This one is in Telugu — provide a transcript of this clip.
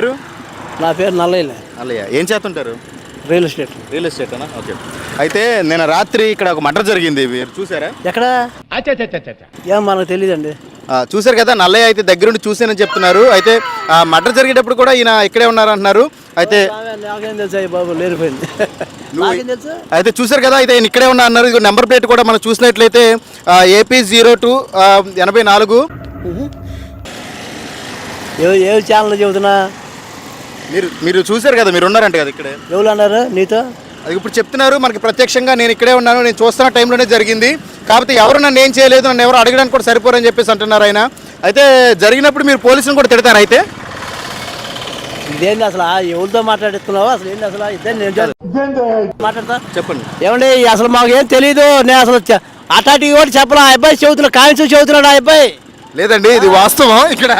పేరు? నా పేరు నల్లయ్య. అల్లయ్య. ఏం చేస్తుంటారు? Real estate. రియల్ ఎస్టేట్ అనా? ఓకే. అయితే నేను రాత్రి ఇక్కడ ఒక మర్డర్ జరిగింది, మీరు చూసారా? ఎక్కడ? ఏం మనకు తెలియదండి. చూసారు కదా, నల్లయ్య అయితే దగ్గరుండి చూసానని చెప్తున్నారు. అయితే మర్డర్ జరిగేటప్పుడు కూడా ఈయన ఇక్కడే ఉన్నారంటున్నారు. అయితే నాకేం తెలుసా బాబు, లేరిపోయింది. నాకేం తెలుసు. అయితే చూసారు కదా, అయితే ఈయన ఇక్కడే ఉన్నా అన్నారు. ఇది నెంబర్ ప్లేట్ కూడా మనం చూసినట్లయితే AP 0284. ఏ ఛానల్ చెబుతున్నా? మీరు చూసారు కదా, మీరు ఉన్నారంట కదా ఇక్కడే. ఎవరు అన్నారు నీతో? అది ఇప్పుడు చెప్తున్నారు మనకి ప్రత్యక్షంగా, నేను ఇక్కడే ఉన్నాను, నేను చూస్తున్న టైంలోనే జరిగింది. కాకపోతే ఎవరు నన్ను ఏం చేయలేదు, నన్ను ఎవరు అడగడానికి కూడా సరిపోరని చెప్పేసి అంటున్నారు ఆయన. అయితే జరిగినప్పుడు మీరు పోలీసులను కూడా తిడతారు. అయితే ఇదేంటి అసలు? ఎవరితో మాట్లాడుతున్నావు అసలు? ఏంటి అసలు? ఇదేంటి మాట్లాడతా? చెప్పండి. ఏమండి అసలు మాకు ఏం తెలీదు. నేను అసలు అటాటికి కూడా చెప్పను. ఆ అబ్బాయి చెబుతున్నా, కాయిన్స్ చెబుతున్నాడు ఆ అబ్బాయి. లేదండి, ఇది వాస్తవం. ఇక్కడ